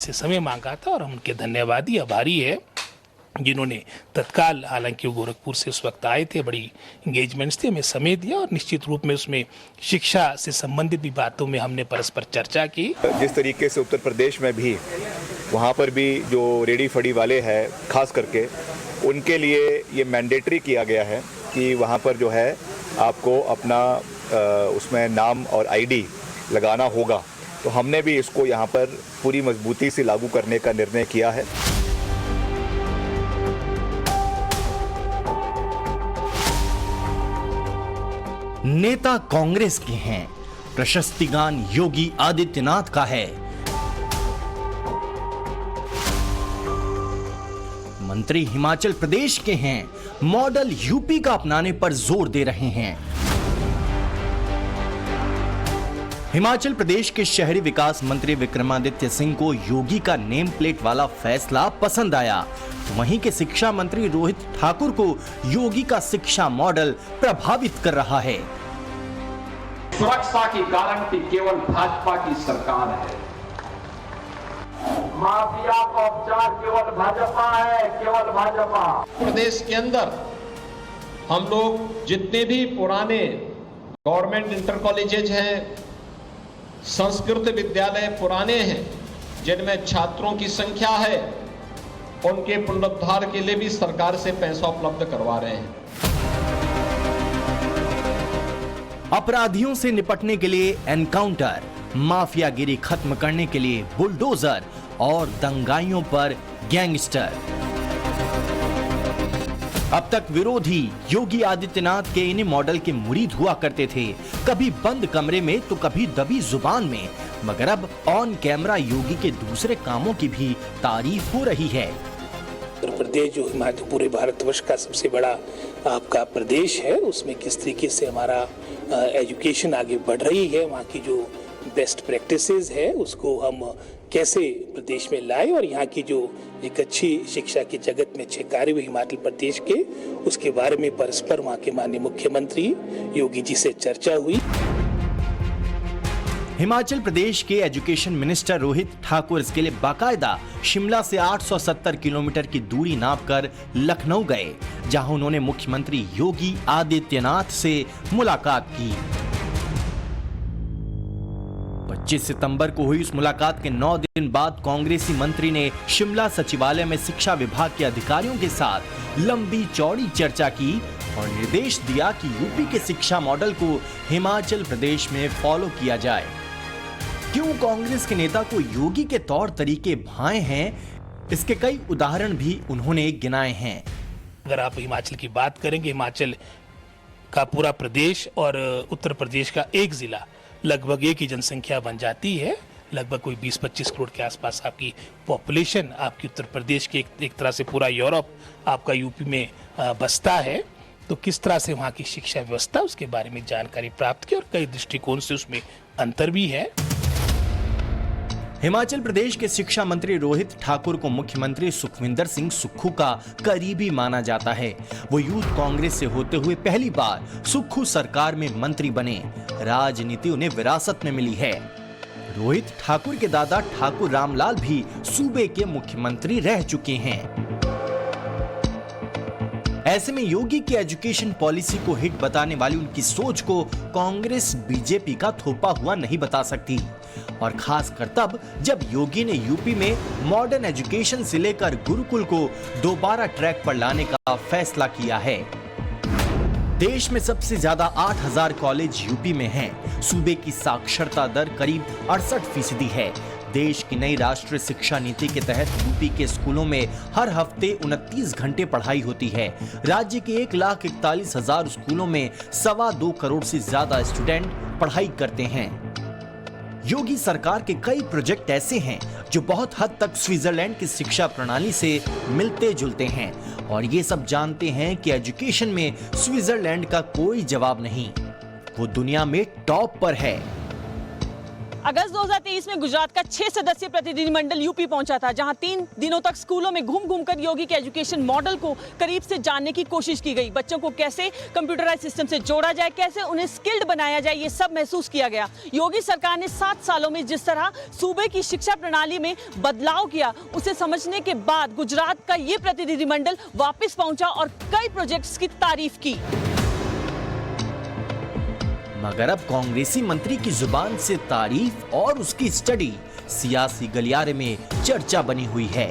से समय मांगा था और हम उनके धन्यवादी आभारी है जिन्होंने तत्काल, हालांकि वो गोरखपुर से उस वक्त आए थे, बड़ी इंगेजमेंट्स थे, हमें समय दिया और निश्चित रूप में उसमें शिक्षा से संबंधित भी बातों में हमने परस्पर चर्चा की। जिस तरीके से उत्तर प्रदेश में भी वहाँ पर भी जो रेडी फड़ी वाले हैं खास करके उनके लिए ये मैंडेटरी किया गया है कि वहाँ पर जो है आपको अपना उसमें नाम और आईडी लगाना होगा। तो हमने भी इसको यहाँ पर पूरी मजबूती से लागू करने का निर्णय किया है। नेता कांग्रेस के हैं, प्रशस्तिगान योगी आदित्यनाथ का है। मंत्री हिमाचल प्रदेश के हैं, मॉडल यूपी का अपनाने पर जोर दे रहे हैं। हिमाचल प्रदेश के शहरी विकास मंत्री विक्रमादित्य सिंह को योगी का नेम प्लेट वाला फैसला पसंद आया। वहीं के शिक्षा मंत्री रोहित ठाकुर को योगी का शिक्षा मॉडल प्रभावित कर रहा है। सुरक्षा की गारंटी केवल भाजपा की सरकार है। माफिया का उपचार केवल भाजपा है, केवल भाजपा। प्रदेश के अंदर हम लोग जितने भी पुराने गवर्नमेंट इंटर कॉलेजेज हैं, संस्कृत विद्यालय पुराने हैं, जिनमें छात्रों की संख्या है, उनके पुनरुद्धार के लिए भी सरकार से पैसा उपलब्ध करवा रहे हैं। अपराधियों से निपटने के लिए एनकाउंटर, माफियागिरी खत्म करने के लिए बुलडोजर और दंगाइयों पर गैंगस्टर। अब तक विरोधी योगी आदित्यनाथ के इन्हीं मॉडल के मुरीद हुआ करते थे, कभी बंद कमरे में तो कभी दबी जुबान में, मगर अब ऑन कैमरा योगी के दूसरे कामों की भी तारीफ हो रही है। उत्तर प्रदेश जो हिमाचल पूरे भारतवर्ष का सबसे बड़ा आपका प्रदेश है, उसमें किस तरीके से हमारा एजुकेशन आगे बढ़ रही है, वहाँ की जो बेस्ट प्रैक्टिसेस है उसको हम कैसे प्रदेश में लाए और यहाँ की जो एक अच्छी शिक्षा के जगत में अच्छे कार्य हुए हिमाचल प्रदेश के, उसके बारे में परस्पर वहाँ के माननीय मुख्यमंत्री योगी जी से चर्चा हुई। हिमाचल प्रदेश के एजुकेशन मिनिस्टर रोहित ठाकुर इसके लिए बाकायदा शिमला से 870 किलोमीटर की दूरी नापकर लखनऊ गए, जहां उन्होंने मुख्यमंत्री योगी आदित्यनाथ से मुलाकात की। 25 सितंबर को हुई इस मुलाकात के 9 दिन बाद कांग्रेसी मंत्री ने शिमला सचिवालय में शिक्षा विभाग के अधिकारियों के साथ लंबी चौड़ी चर्चा की और निर्देश दिया कि यूपी के शिक्षा मॉडल को हिमाचल प्रदेश में फॉलो किया जाए। क्यों कांग्रेस के नेता को योगी के तौर तरीके भाए हैं, इसके कई उदाहरण भी उन्होंने गिनाए हैं। अगर आप हिमाचल की बात करेंगे, हिमाचल का पूरा प्रदेश और उत्तर प्रदेश का एक जिला लगभग एक ही जनसंख्या बन जाती है। लगभग कोई 20-25 करोड़ के आसपास आपकी पॉपुलेशन आपकी उत्तर प्रदेश के एक तरह से पूरा यूरोप आपका यूपी में बसता है। तो किस तरह से वहाँ की शिक्षा व्यवस्था, उसके बारे में जानकारी प्राप्त की और कई दृष्टिकोण से उसमें अंतर भी है। हिमाचल प्रदेश के शिक्षा मंत्री रोहित ठाकुर को मुख्यमंत्री सुखविंदर सिंह सुक्खू का करीबी माना जाता है। वो यूथ कांग्रेस से होते हुए पहली बार सुक्खू सरकार में मंत्री बने। राजनीति उन्हें विरासत में मिली है। रोहित ठाकुर के दादा ठाकुर रामलाल भी सूबे के मुख्यमंत्री रह चुके हैं। ऐसे में योगी की एजुकेशन पॉलिसी को हिट बताने वाली उनकी सोच को कांग्रेस बीजेपी का थोपा हुआ नहीं बता सकती, और खासकर तब जब योगी ने यूपी में मॉडर्न एजुकेशन से लेकर गुरुकुल को दोबारा ट्रैक पर लाने का फैसला किया है। देश में सबसे ज्यादा 8000 कॉलेज यूपी में हैं। सूबे की साक्षरता दर करीब 68% है। देश की नई राष्ट्रीय शिक्षा नीति के तहत यूपी के स्कूलों में हर हफ्ते 29 घंटे पढ़ाई होती है। राज्य के 1,41,000 स्कूलों में 2.25 करोड़ से ज्यादा स्टूडेंट पढ़ाई करते हैं। योगी सरकार के कई प्रोजेक्ट ऐसे हैं जो बहुत हद तक स्विट्जरलैंड की शिक्षा प्रणाली से मिलते जुलते हैं, और ये सब जानते हैं कि एजुकेशन में स्विट्जरलैंड का कोई जवाब नहीं, वो दुनिया में टॉप पर है। अगस्त 2023 में गुजरात का 6 सदस्यीय प्रतिनिधिमंडल यूपी पहुंचा था, जहां 3 दिनों तक स्कूलों में घूम घूम कर योगी के एजुकेशन मॉडल को करीब से जानने की कोशिश की गई। बच्चों को कैसे कंप्यूटराइज सिस्टम से जोड़ा जाए, कैसे उन्हें स्किल्ड बनाया जाए, ये सब महसूस किया गया। योगी सरकार ने 7 सालों में जिस तरह सूबे की शिक्षा प्रणाली में बदलाव किया, उसे समझने के बाद गुजरात का ये प्रतिनिधिमंडल वापस पहुंचा और कई प्रोजेक्ट्स की तारीफ की। मगर अब कांग्रेसी मंत्री की जुबान से तारीफ और उसकी स्टडी सियासी गलियारे में चर्चा बनी हुई है।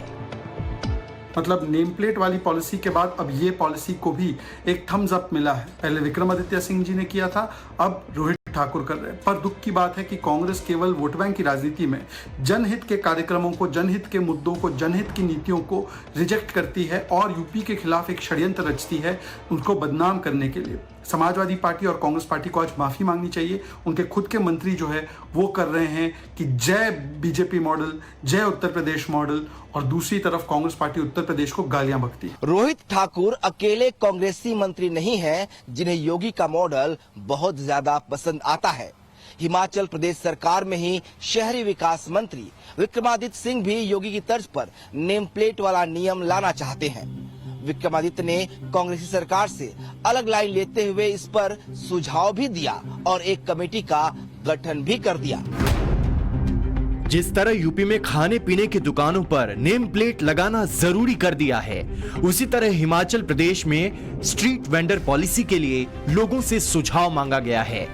मतलब नेम प्लेट वाली पॉलिसी के बाद अब ये पॉलिसी को भी एक थम्स अप मिला है। पहले विक्रमादित्य सिंह जी ने किया था, अब रोहित ठाकुर कर रहे हैं। पर दुख की बात है कि कांग्रेस केवल वोट बैंक की राजनीति में जनहित के कार्यक्रमों को, जनहित के मुद्दों को, जनहित की नीतियों को रिजेक्ट करती है और यूपी के खिलाफ एक षड्यंत्र रचती है उनको बदनाम करने के लिए। समाजवादी पार्टी और कांग्रेस पार्टी को आज माफी मांगनी चाहिए। उनके खुद के मंत्री जो है वो कर रहे हैं कि जय बीजेपी मॉडल, जय उत्तर प्रदेश मॉडल, और दूसरी तरफ कांग्रेस पार्टी उत्तर प्रदेश को गालियां बकती है। रोहित ठाकुर अकेले कांग्रेसी मंत्री नहीं हैं जिन्हें योगी का मॉडल बहुत ज्यादा पसंद आता है। हिमाचल प्रदेश सरकार में ही शहरी विकास मंत्री विक्रमादित्य सिंह भी योगी की तर्ज पर नेम प्लेट वाला नियम लाना चाहते हैं। विक्रमादित्य ने कांग्रेसी सरकार से अलग लाइन लेते हुए इस पर सुझाव भी दिया और एक कमेटी का गठन भी कर दिया। जिस तरह यूपी में खाने पीने की दुकानों पर नेम प्लेट लगाना जरूरी कर दिया है, उसी तरह हिमाचल प्रदेश में स्ट्रीट वेंडर पॉलिसी के लिए लोगों से सुझाव मांगा गया है।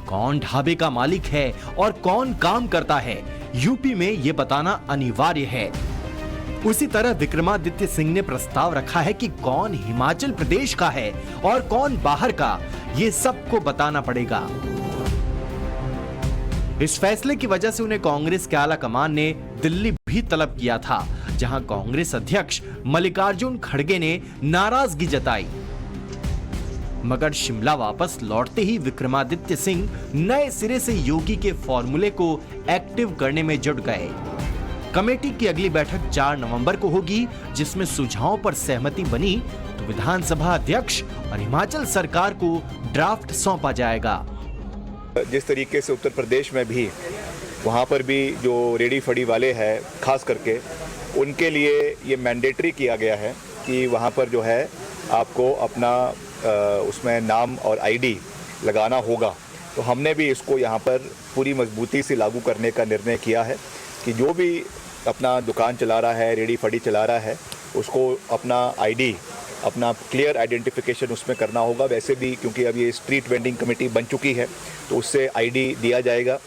कौन ढाबे का मालिक है और कौन काम करता है, यूपी में ये बताना अनिवार्य है। उसी तरह विक्रमादित्य सिंह ने प्रस्ताव रखा है कि कौन हिमाचल प्रदेश का है और कौन बाहर का, ये सबको बताना पड़ेगा। इस फैसले की वजह से उन्हें कांग्रेस के आला कमान ने दिल्ली भी तलब किया था, जहां कांग्रेस अध्यक्ष मल्लिकार्जुन खड़गे ने नाराजगी जताई। मगर शिमला वापस लौटते ही विक्रमादित्य सिंह नए सिरे से योगी के फॉर्मूले को एक्टिव करने में जुट गए। कमेटी की अगली बैठक 4 नवंबर को होगी, जिसमें सुझावों पर सहमति बनी तो विधानसभा अध्यक्ष और हिमाचल सरकार को ड्राफ्ट सौंपा जाएगा। जिस तरीके से उत्तर प्रदेश में भी वहाँ पर भी जो रेडी फड़ी वाले हैं, खास करके उनके लिए ये मैंडेटरी किया गया है कि वहाँ पर जो है आपको अपना उसमें नाम और आईडी लगाना होगा। तो हमने भी इसको यहाँ पर पूरी मजबूती से लागू करने का निर्णय किया है कि जो भी अपना दुकान चला रहा है, रेडी फड़ी चला रहा है, उसको अपना आईडी, अपना क्लियर आइडेंटिफिकेशन उसमें करना होगा। वैसे भी क्योंकि अब ये स्ट्रीट वेंडिंग कमेटी बन चुकी है तो उससे आईडी दिया जाएगा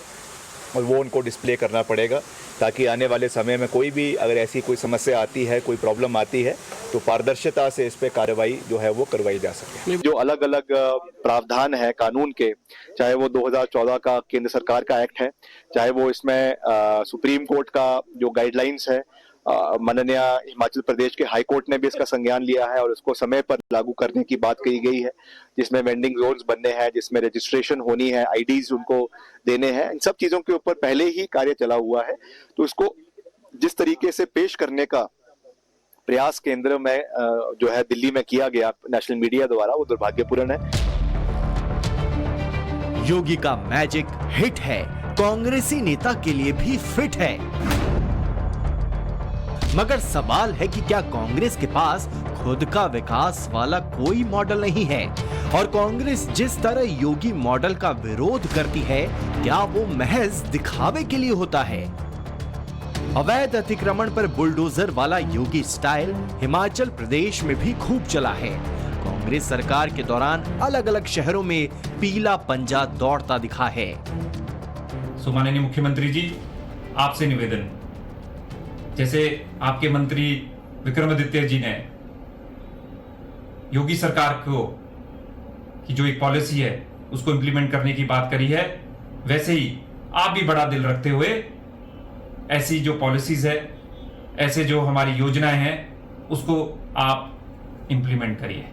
और वो उनको डिस्प्ले करना पड़ेगा, ताकि आने वाले समय में कोई भी अगर ऐसी कोई समस्या आती है, कोई प्रॉब्लम आती है, तो पारदर्शिता से इस पे कार्रवाई जो है वो करवाई जा सके। जो अलग अलग प्रावधान है कानून के, चाहे वो 2014 का केंद्र सरकार का एक्ट है, चाहे वो इसमें सुप्रीम कोर्ट का जो गाइडलाइंस है, माननीय हिमाचल प्रदेश के हाई कोर्ट ने भी इसका संज्ञान लिया है और इसको समय पर लागू करने की बात कही गई है, जिसमें वेंडिंग जोन्स बनने हैं, जिसमें रजिस्ट्रेशन होनी है, आईडीज उनको देने हैं। इन सब चीजों के ऊपर पहले ही कार्य चला हुआ है। तो इसको जिस तरीके से पेश करने का प्रयास केंद्र में जो है दिल्ली में किया गया नेशनल मीडिया द्वारा, वो दुर्भाग्यपूर्ण है। योगी का मैजिक हिट है, कांग्रेसी नेता के लिए भी फिट है। मगर सवाल है कि क्या कांग्रेस के पास खुद का विकास वाला कोई मॉडल नहीं है, और कांग्रेस जिस तरह योगी मॉडल का विरोध करती है, क्या वो महज दिखावे के लिए होता है? अवैध अतिक्रमण पर बुलडोजर वाला योगी स्टाइल हिमाचल प्रदेश में भी खूब चला है। कांग्रेस सरकार के दौरान अलग अलग शहरों में पीला पंजा दौड़ता दिखा है। माननीय मुख्यमंत्री जी, आपसे निवेदन, जैसे आपके मंत्री विक्रमादित्य जी ने योगी सरकार को की जो एक पॉलिसी है उसको इंप्लीमेंट करने की बात करी है, वैसे ही आप भी बड़ा दिल रखते हुए ऐसी जो पॉलिसीज है, ऐसे जो हमारी योजनाएं हैं, उसको आप इंप्लीमेंट करिए।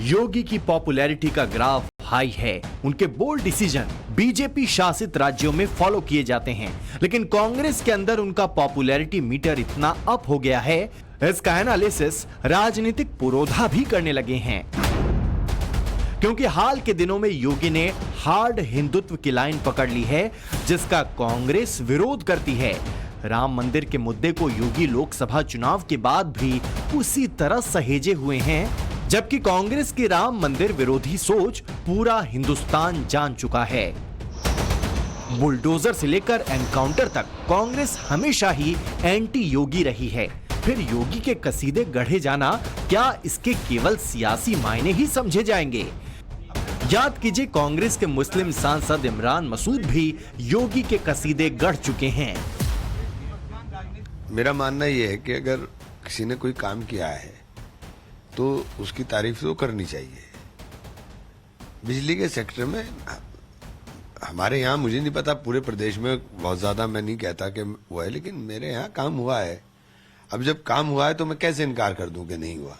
योगी की पॉपुलैरिटी का ग्राफ हाई है। उनके बोल्ड डिसीजन बीजेपी शासित राज्यों में फॉलो किए जाते हैं, लेकिन कांग्रेस के अंदर उनका पॉपुलैरिटी मीटर इतना अप हो गया है, इसका एनालिसिस राजनीतिक पुरोधा भी करने लगे हैं। क्योंकि हाल के दिनों में योगी ने हार्ड हिंदुत्व की लाइन पकड़ ली है, जिसका कांग्रेस विरोध करती है। राम मंदिर के मुद्दे को योगी लोकसभा चुनाव के बाद भी उसी तरह सहेजे हुए हैं, जबकि कांग्रेस की राम मंदिर विरोधी सोच पूरा हिंदुस्तान जान चुका है। बुलडोजर से लेकर एनकाउंटर तक कांग्रेस हमेशा ही एंटी योगी रही है। फिर योगी के कसीदे गढ़े जाना क्या इसके केवल सियासी मायने ही समझे जाएंगे? याद कीजिए, कांग्रेस के मुस्लिम सांसद इमरान मसूद भी योगी के कसीदे गढ़ चुके हैं। मेरा मानना यह है कि अगर किसी ने कोई काम किया है तो उसकी तारीफ तो करनी चाहिए। बिजली के सेक्टर में हमारे यहाँ, मुझे नहीं पता पूरे प्रदेश में, बहुत ज्यादा मैं नहीं कहता कि वो है, लेकिन मेरे यहाँ काम हुआ है। अब जब काम हुआ है तो मैं कैसे इनकार कर दूं कि नहीं हुआ?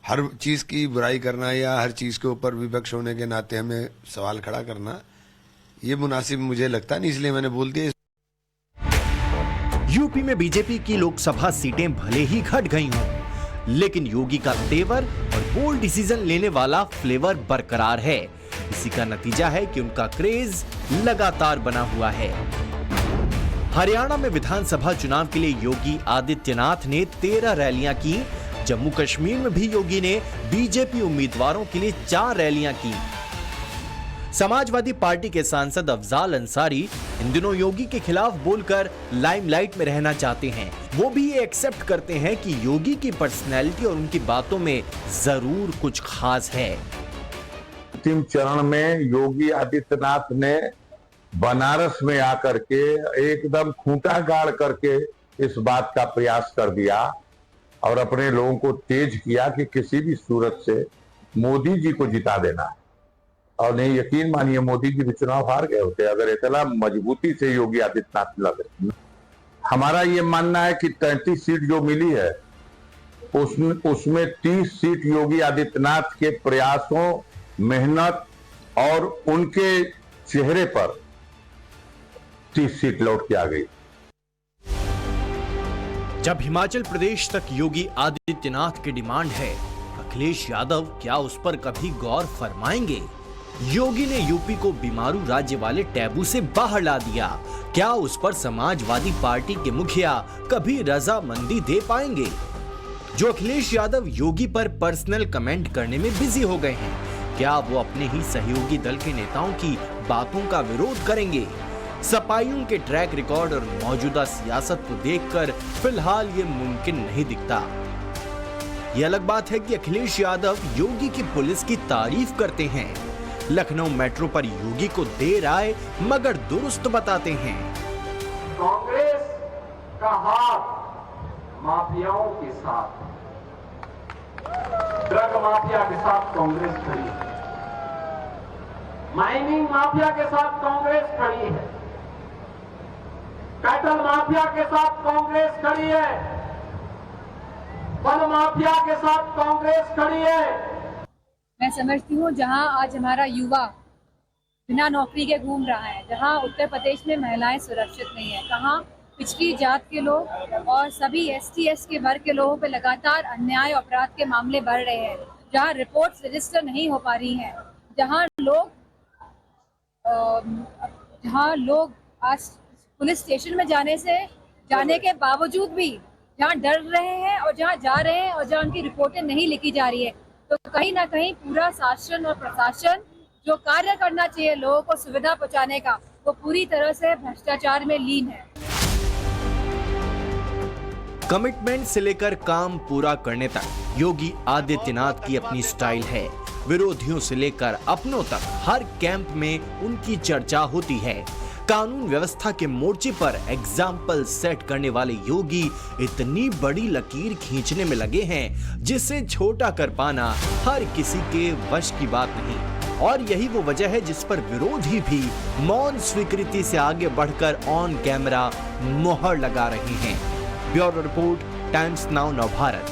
हर चीज की बुराई करना या हर चीज के ऊपर विपक्ष होने के नाते हमें सवाल खड़ा करना, ये मुनासिब मुझे लगता नहीं, इसलिए मैंने बोल दिया। यूपी में बीजेपी की लोकसभा सीटें भले ही घट गई हों, लेकिन योगी का तेवर और बोल्ड डिसीजन लेने वाला फ्लेवर बरकरार है। इसी का नतीजा है कि उनका क्रेज लगातार बना हुआ है। हरियाणा में विधानसभा चुनाव के लिए योगी आदित्यनाथ ने 13 रैलियां की। जम्मू कश्मीर में भी योगी ने बीजेपी उम्मीदवारों के लिए 4 रैलियां की। समाजवादी पार्टी के सांसद अफजाल अंसारी इन दिनों योगी के खिलाफ बोलकर लाइमलाइट में रहना चाहते हैं। वो भी ये एक्सेप्ट करते हैं कि योगी की पर्सनैलिटी और उनकी बातों में जरूर कुछ खास है। अंतिम चरण में योगी आदित्यनाथ ने बनारस में आकर के एकदम खूंटा गाड़ करके इस बात का प्रयास कर दिया और अपने लोगों को तेज किया कि किसी भी सूरत से मोदी जी को जिता देना। और नहीं, यकीन मानिए, मोदी जी भी चुनाव हार गए होते अगर इतना मजबूती से योगी आदित्यनाथ लगे। हमारा ये मानना है कि 33 सीट जो मिली है उसमें 30 सीट योगी आदित्यनाथ के प्रयासों, मेहनत और उनके चेहरे पर 30 सीट लौट के आ गई। जब हिमाचल प्रदेश तक योगी आदित्यनाथ की डिमांड है, अखिलेश यादव क्या उस पर कभी गौर फरमाएंगे? योगी ने यूपी को बीमारू राज्य वाले टैबू से बाहर ला दिया। क्या उस पर समाजवादी पार्टी के मुखिया कभी रजामंदी दे पाएंगे? जो अखिलेश यादव योगी पर पर्सनल कमेंट करने में बिजी हो गए हैं, क्या वो अपने ही सहयोगी दल के नेताओं की बातों का विरोध करेंगे? सपाइयों के ट्रैक रिकॉर्ड और मौजूदा सियासत को देखकर फिलहाल ये मुमकिन नहीं दिखता। ये अलग बात है कि अखिलेश यादव योगी की पुलिस की तारीफ करते हैं। लखनऊ मेट्रो पर योगी को देर आए मगर दुरुस्त बताते हैं। कांग्रेस का हाथ माफियाओं के साथ, ड्रग माफिया के साथ कांग्रेस खड़ी है, माइनिंग माफिया के साथ कांग्रेस खड़ी है, कैटल माफिया के साथ कांग्रेस खड़ी है, वन माफिया के साथ कांग्रेस खड़ी है। मैं समझती हूँ जहाँ आज हमारा युवा बिना नौकरी के घूम रहा है, जहाँ उत्तर प्रदेश में महिलाएं सुरक्षित नहीं है, कहाँ पिछड़ी जात के लोग और सभी ST/SC के वर्ग के लोगों पे लगातार अन्याय और अपराध के मामले बढ़ रहे हैं, जहाँ रिपोर्ट्स रजिस्टर नहीं हो पा रही हैं, जहाँ लोग आज पुलिस स्टेशन में जाने के बावजूद भी जहाँ डर रहे हैं और जहाँ जा रहे हैं और जहाँ उनकी रिपोर्टें नहीं लिखी जा रही है, तो कहीं ना कहीं पूरा शासन और प्रशासन जो कार्य करना चाहिए लोगों को सुविधा पहुंचाने का, वो पूरी तरह से भ्रष्टाचार में लीन है। कमिटमेंट से लेकर काम पूरा करने तक योगी आदित्यनाथ की अपनी स्टाइल है। विरोधियों से लेकर अपनों तक हर कैंप में उनकी चर्चा होती है। कानून व्यवस्था के मोर्चे पर एग्जाम्पल सेट करने वाले योगी इतनी बड़ी लकीर खींचने में लगे हैं जिसे छोटा कर पाना हर किसी के वश की बात नहीं। और यही वो वजह है जिस पर विरोधी भी मौन स्वीकृति से आगे बढ़कर ऑन कैमरा मोहर लगा रहे हैं। Bureau report, times now Navbharat.